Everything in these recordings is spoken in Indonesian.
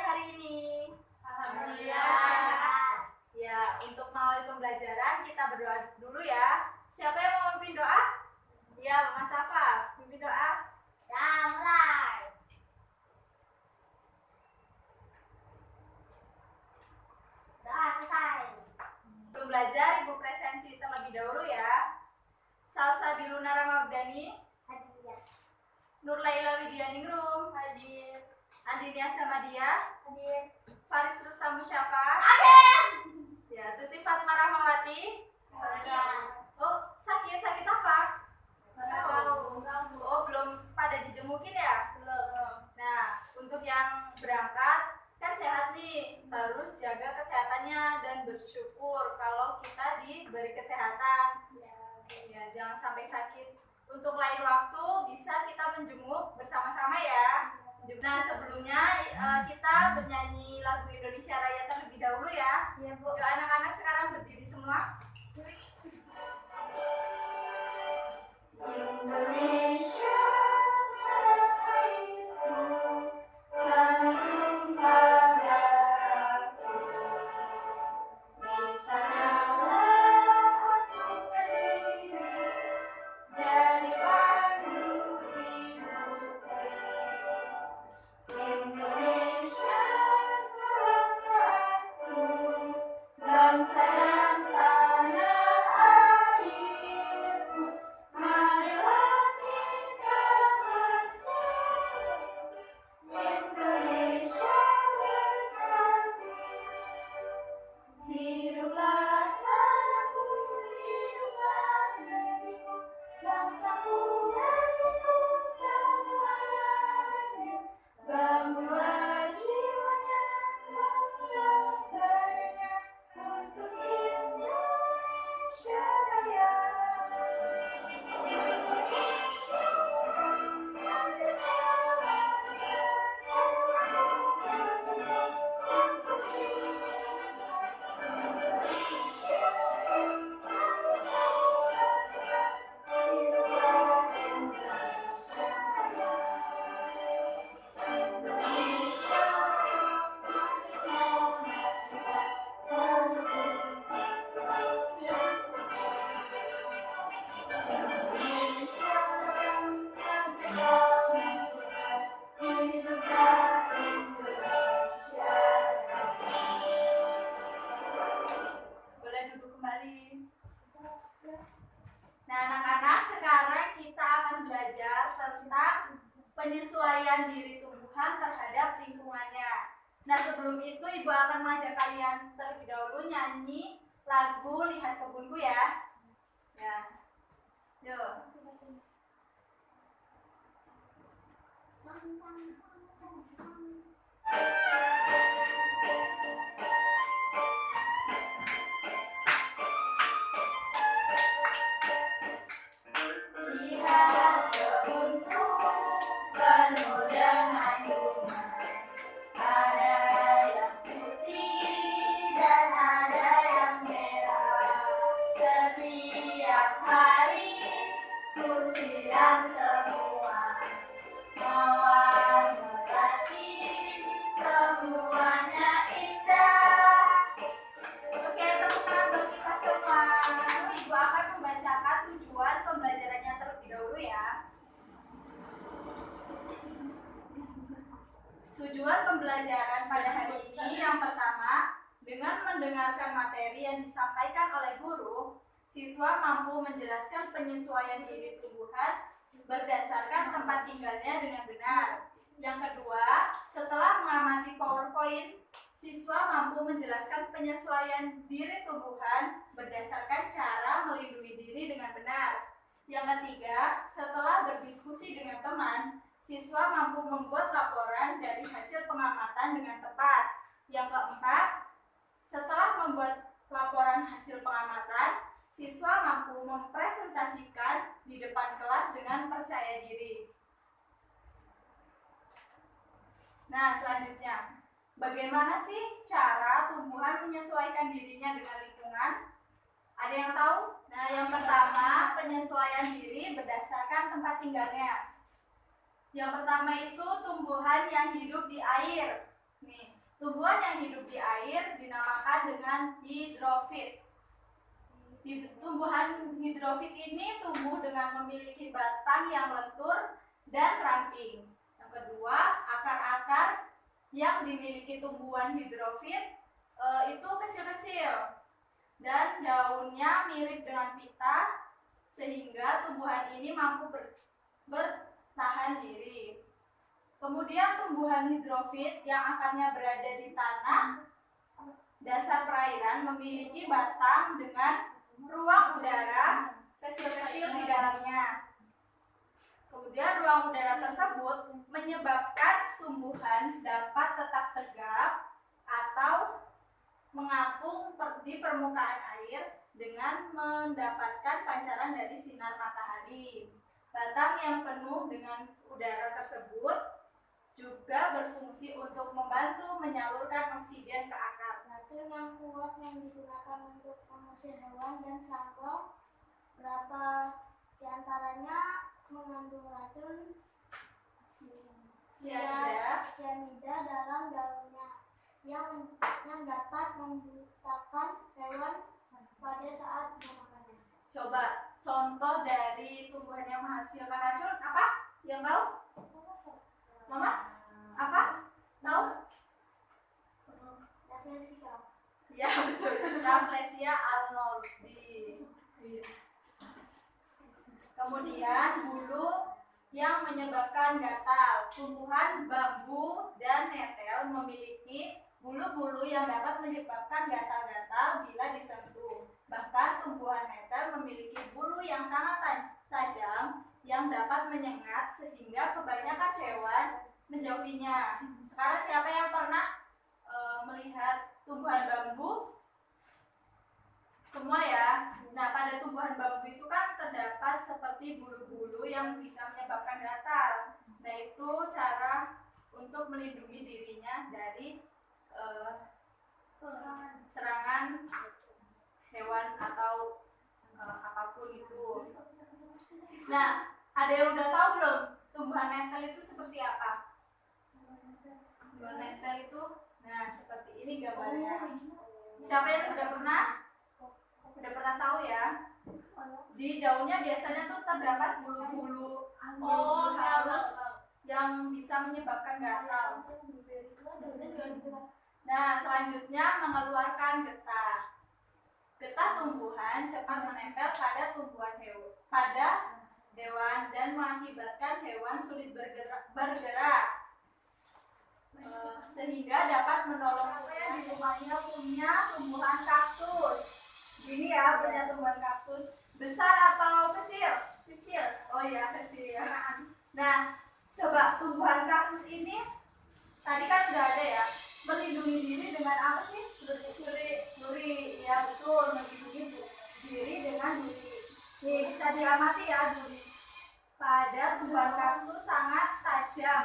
hari ini? Alhamdulillah sehat. Ya, untuk mengawali pembelajaran kita berdoa dulu ya. Siapa yang mau memimpin doa? Ya, Mas Safa, memimpin doa. Ya, mulai. Doa selesai. Sebelum belajar, Ibu presensi terlebih dahulu ya. Salsabiluna Ramadhani, Hadir. Nurlaila Widianingrum, Hadir. Andinia Samadia, Hadir. Faris Rustam Musyafa, Hadir. ya, Tuti Fatma Rahmawati. Hadir. Oh, sakit apa? Tahu. Oh, belum pada dijemukin ya? Belum. Nah, untuk yang berangkat kan sehat nih, harus jaga kesehatannya dan bersyukur kalau kita diberi kesehatan. Ya, jangan sampai sakit. Untuk lain waktu bisa kita menjenguk bersama-sama ya. Nah, sebelumnya kita bernyanyi lagu Indonesia Raya terlebih dahulu ya. Iya, Bu. Yuk, anak-anak sekarang berdiri semua. Indonesia airku, tanahku padaku, di sanalah aku berdiri, jadi pandu hidupku. Indonesia bangsaku, bangsa dan tanah airku, marilah kita bersatu, Indonesia bersatu. Hiduplah tanahku, hiduplah negeriku, bangsaku dan itu semuanya. Bangunlah jiwanya, bangunlah badannya untuk Indonesia Raya. Boleh duduk kembali. Nah, anak-anak, sekarang kita akan belajar tentang penyesuaian diri tumbuhan terhadap lingkungannya. Nah, sebelum itu Ibu akan mengajak kalian terlebih dahulu nyanyi lagu Lihat Kebunku ya. Ya. Yuk. Lihat kebunku penuh dengan bunga, ada yang putih dan ada yang merah. Setiap hari ku siram semua, mawar melati semuanya indah. Oke, tepuk tangan buat kita semua. Lalu Ibu akan membacakan tujuan pembelajarannya terlebih dahulu ya. Tujuan pembelajaran pada hari ini yang pertama, dengan mendengarkan materi yang disampaikan oleh guru, siswa mampu menjelaskan penyesuaian diri tumbuhan berdasarkan tempat tinggalnya dengan benar. Yang kedua, setelah mengamati PowerPoint, siswa mampu menjelaskan penyesuaian diri tumbuhan berdasarkan cara melindungi diri dengan benar. Yang ketiga, setelah berdiskusi dengan teman, siswa mampu membuat laporan dari hasil pengamatan dengan tepat. Yang keempat, setelah membuat laporan hasil pengamatan, siswa mampu mempresentasikan di depan kelas dengan percaya diri. Nah, selanjutnya, bagaimana sih cara tumbuhan menyesuaikan dirinya dengan lingkungan? Ada yang tahu? Nah, yang pertama, penyesuaian diri berdasarkan tempat tinggalnya. Yang pertama itu tumbuhan yang hidup di air. Nih, Tumbuhan yang hidup di air dinamakan dengan hidrofit. Tumbuhan hidrofit ini tumbuh dengan memiliki batang yang lentur dan ramping. Yang kedua, akar-akar yang dimiliki tumbuhan hidrofit itu kecil-kecil dan daunnya mirip dengan pita sehingga tumbuhan ini mampu bertahan diri. Kemudian tumbuhan hidrofit yang akarnya berada di tanah dasar perairan memiliki batang dengan ruang udara kecil-kecil di dalamnya. Kemudian ruang udara tersebut menyebabkan tumbuhan dapat tetap tegap atau mengapung di permukaan air dengan mendapatkan pancaran dari sinar matahari. Batang yang penuh dengan udara tersebut juga berfungsi untuk membantu menyalurkan oksigen ke akar. Racun yang kuat yang digunakan untuk mengusir hewan dan serangga, berapa diantaranya mengandung racun cyanida dalam daunnya yang dapat membutakan hewan pada saat memakannya. Coba contoh dari tumbuhan yang menghasilkan racun apa? Yang tahu? Mamas? Apa? Tahu? Rafflesia. Ya betul. Rafflesia arnoldii. Kemudian bulu yang menyebabkan gatal. Tumbuhan bambu dan netel memiliki bulu-bulu yang dapat menyebabkan gatal-gatal bila disentuh. Bahkan tumbuhan netel memiliki bulu yang sangat tajam yang dapat menyengat sehingga kebanyakan hewan menjauhinya. Sekarang siapa yang pernah melihat tumbuhan bambu? Semua ya. Nah, pada tumbuhan bambu itu kan terdapat seperti bulu-bulu yang bisa menyebabkan gatal. Nah, itu cara untuk melindungi dirinya dari serangan hewan atau apapun itu. Nah, ada yang udah tahu belum tumbuhan netel itu seperti apa? Tumbuhan netel itu, nah seperti ini gambarnya. Siapa yang sudah pernah? Udah pernah tahu ya? Di daunnya biasanya tuh terdapat bulu-bulu halus yang bisa menyebabkan gatal. Nah, selanjutnya mengeluarkan getah. Getah tumbuhan cepat menempel pada hewan dan mengakibatkan hewan sulit bergerak. Sehingga dapat menolong di rumahnya punya tumbuhan kaktus. Gini ya, punya tumbuhan kaktus. Besar atau kecil? Kecil. Oh iya, kecil. Nah, coba tumbuhan kaktus ini tadi kan sudah ada ya. Melindungi diri dengan apa sih? Duri. Ya betul, melindungi diri dengan duri. Nih, bisa diamati ya duri. Pada tumbuhan kaktus sangat tajam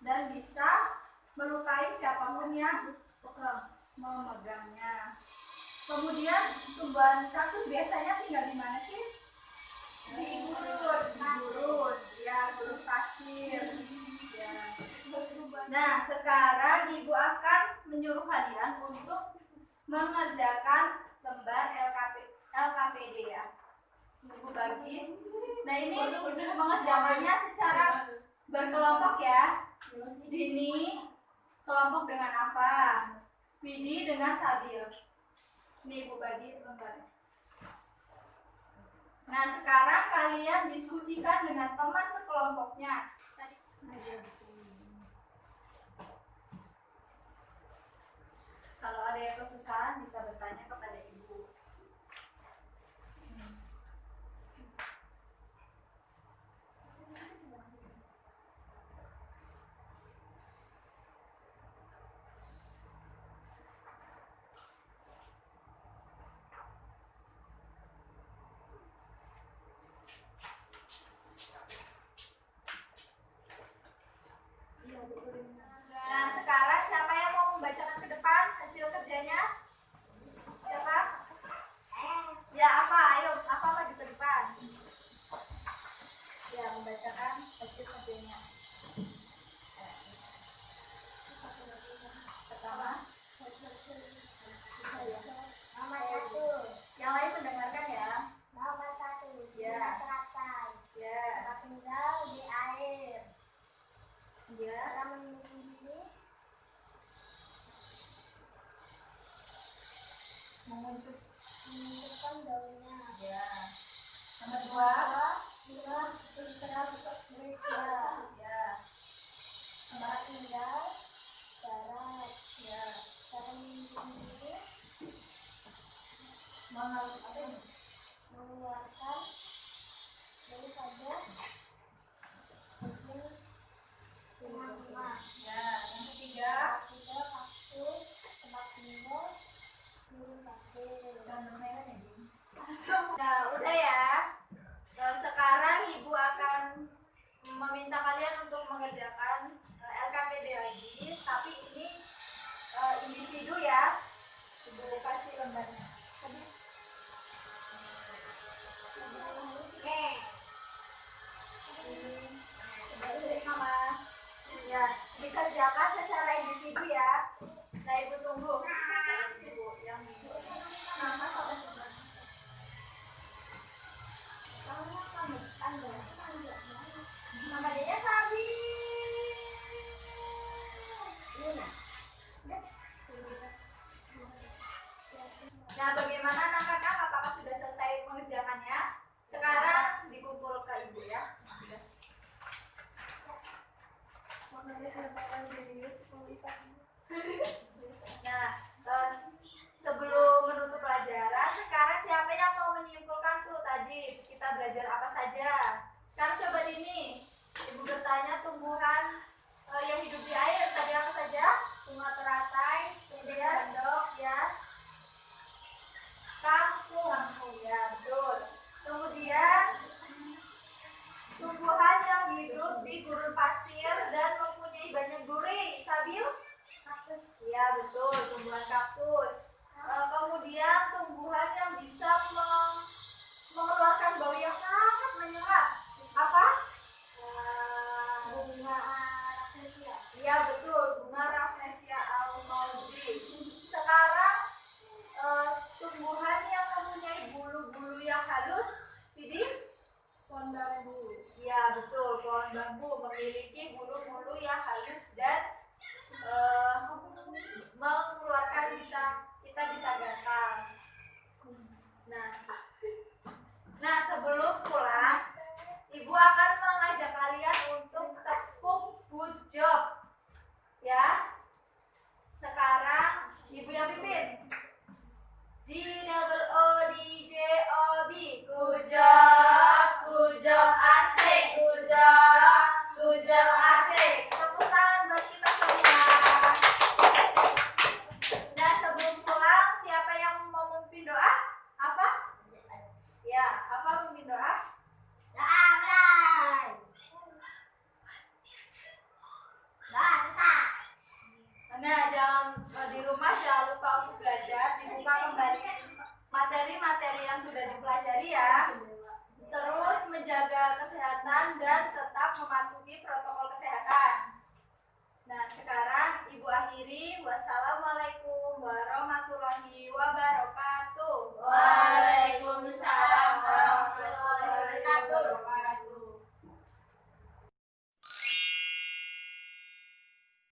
dan bisa melukai siapapun yang memegangnya. Kemudian tumbuhan kaktus biasanya tinggal di mana sih? Di gurun, ya gurun pasir. Ya. Nah, sekarang Ibu akan menyuruh kalian untuk mengerjakan lembar LKPD ya. Ibu bagi. Nah, ini mengerjakannya secara berkelompok ya. Dini kelompok dengan apa? Widi dengan Sabil. Ini Ibu bagi lembarnya. Nah, sekarang kalian diskusikan dengan teman sekelompoknya. Kalau ada yang kesusahan bisa bertanya kepada Ibu. Nah, sekarang siapa yang mau membacakan ke depan hasil kerjanya? Siapa? Ya, apa? Ayo, apa di depan? Ya, membacakan hasil kerjanya. Pertama, Nomor 1. yang lain mendengarkan ya. Nomor 1. Ya. Bunga teratai. Ya, Tempat tinggal di air. ya. Cara melindungi diri. Mengumpulkan daunnya. Ya. Nomor 2. Bunga bergerak untuk berusia. Ya, Tempat tinggal darat. ya. Cara melindungi diri. Mengeluarkan dari pada bikin rumah-rumah. Ya, yang ketiga. Tidak kasur, tempat tinggal, burung pasir. Nah, udah ya. Sekarang Ibu akan meminta kalian untuk mengerjakan LKPD lagi, tapi ini individu ya. Ibu kasih lembarnya. Mas. Ya, dikerjakan secara individu ya. Nah, Ibu tunggu. Ibu yang nama sama sebenarnya. Nama dia Sabi. Nah, bagaimana anak-anak? Apakah sudah selesai mengerjakannya? Sekarang dikumpul ke Ibu ya. Sudah. Nah, sebelum menutup pelajaran, sekarang siapa yang mau menyimpulkan tuh tadi kita belajar apa saja? Sekarang coba ini, Ibu bertanya tumbuhan yang hidup di air tadi apa saja? Bunga teratai, kemudian ya, kangkung, ya betul. Kemudian tumbuhan yang hidup di gurun pasir dan mempunyai banyak duri, Sabil? Kaktus. Ya betul, tumbuhan kaktus. Kemudian tumbuhan yang bisa mengeluarkan bau yang sangat menyengat. Apa? Bunga rafflesia. Ya betul, bunga Rafflesia al-Maudri. Sekarang tumbuhan yang mempunyai bulu-bulu yang halus, Fidi? Pohon bambu. Ya betul, pohon bambu memiliki bulu-bulu yang halus dan mengeluarkan kita bisa gatal. Nah sebelum pulang, Ibu akan mengajak kalian untuk tepuk good job, ya. Sekarang Ibu yang pimpin. G double O D J O B. Good job, asik, good job, asik. Tepuk tangan buat kita semua. Nah sebelum pulang, siapa yang mau memimpin doa? Apa? Ya, apa memimpin doa? Nah, di rumah jangan lupa untuk belajar, dibuka kembali materi-materi yang sudah dipelajari ya. Terus menjaga kesehatan dan tetap mematuhi protokol kesehatan. Nah, sekarang Ibu akhiri. Wassalamualaikum warahmatullahi wabarakatuh.